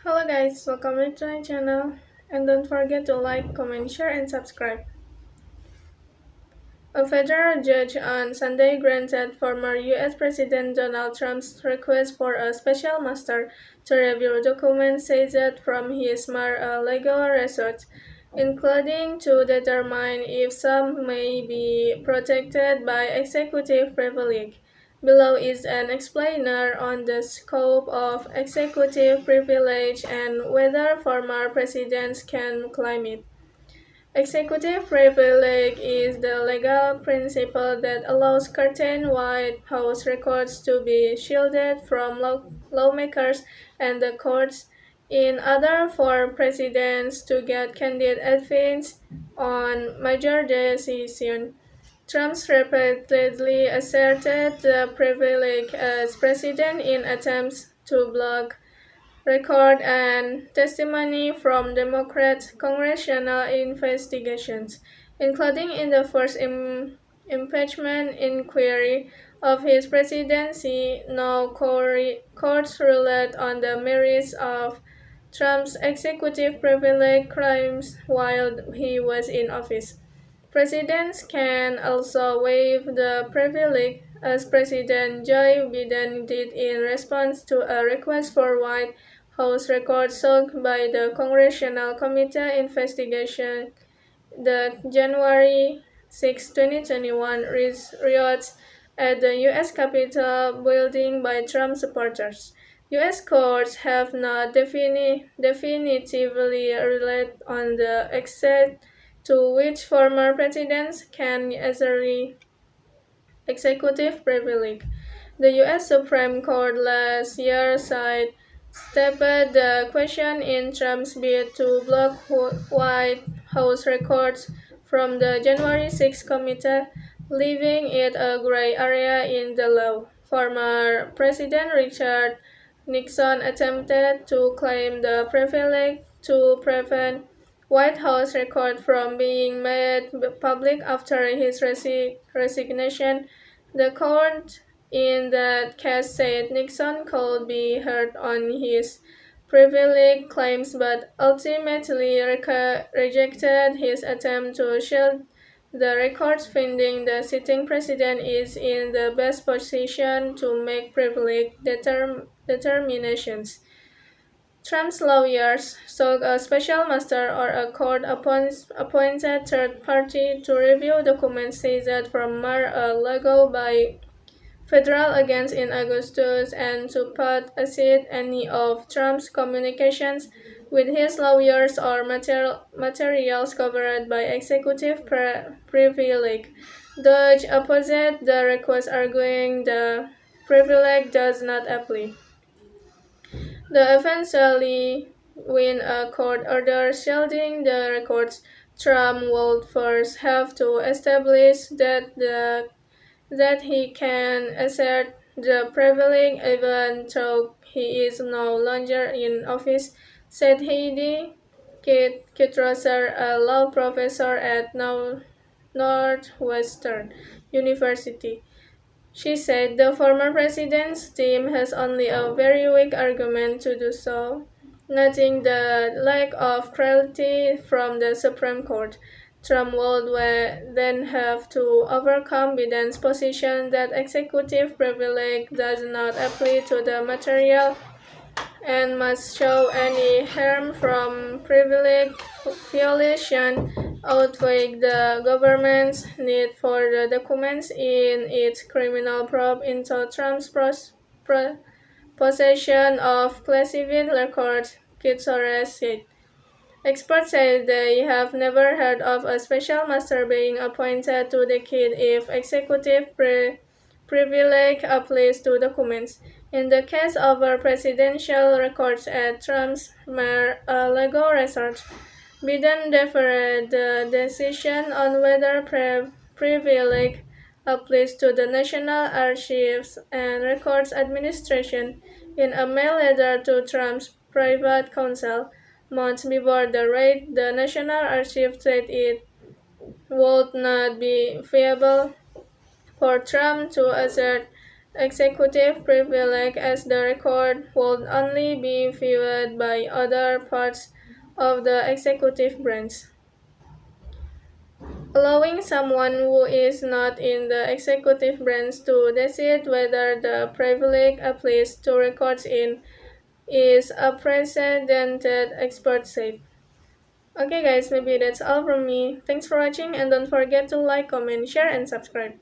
Hello guys, welcome back to my channel and don't forget to like, comment, share and subscribe. A federal judge on Sunday granted former US President Donald Trump's request for a special master to review documents seized from his Mar-a-Lago resort, including to determine if some may be protected by executive privilege. Below is an explainer on the scope of executive privilege and whether former presidents can claim it. Executive privilege is the legal principle that allows certain White House records to be shielded from lawmakers and the courts in order for presidents to get candid advice on major decisions. Trump repeatedly asserted the privilege as president in attempts to block record and testimony from Democrat congressional investigations, including in the first impeachment inquiry of his presidency. No courts ruled on the merits of Trump's executive privilege claims while he was in office. Presidents can also waive the privilege, as President Joe Biden did in response to a request for White House records sought by the Congressional Committee investigation the January 6, 2021 riots at the U.S. Capitol building by Trump supporters. U.S. courts have not definitively ruled on the extent to which former presidents can exercise executive privilege. The U.S. Supreme Court last year stepped the question in Trump's bid to block White House records from the January 6 committee, leaving it a gray area in the law. Former President Richard Nixon attempted to claim the privilege to prevent White House record from being made public after his resignation. The court in that case said Nixon could be heard on his privilege claims but ultimately rejected his attempt to shield the records, finding the sitting president is in the best position to make privilege determinations. Trump's lawyers sought a special master or a court-appointed third party to review documents seized from Mar-a-Lago by federal agents in August and to put aside any of Trump's communications with his lawyers or materials covered by executive privilege. Dodge opposed the request, arguing the privilege does not apply. They eventually win a court order shielding the records. Trump would first have to establish that he can assert the privilege even though he is no longer in office, said Heidi Kitrosser, a law professor at Northwestern University. She said the former president's team has only a very weak argument to do so, noting the lack of clarity from the Supreme Court. Trump would then have to overcome Biden's position that executive privilege does not apply to the material and must show any harm from privilege violation outweigh the government's need for the documents in its criminal probe into Trump's possession of classified records, Kitsores said. Experts say they have never heard of a special master being appointed to decide if executive privilege applies to documents. In the case of our presidential records at Trump's Mar-a-Lago resort, Biden deferred the decision on whether privilege applies to the National Archives and Records Administration in a mail letter to Trump's private counsel. Months before the raid, the National Archives said it would not be viable for Trump to assert executive privilege as the record would only be viewed by other parts of the executive branch, allowing someone who is not in the executive branch to decide whether the privilege applies to records in is a precedented, expert said. Okay guys, maybe that's all from me. Thanks for watching and don't forget to like, comment, share and subscribe.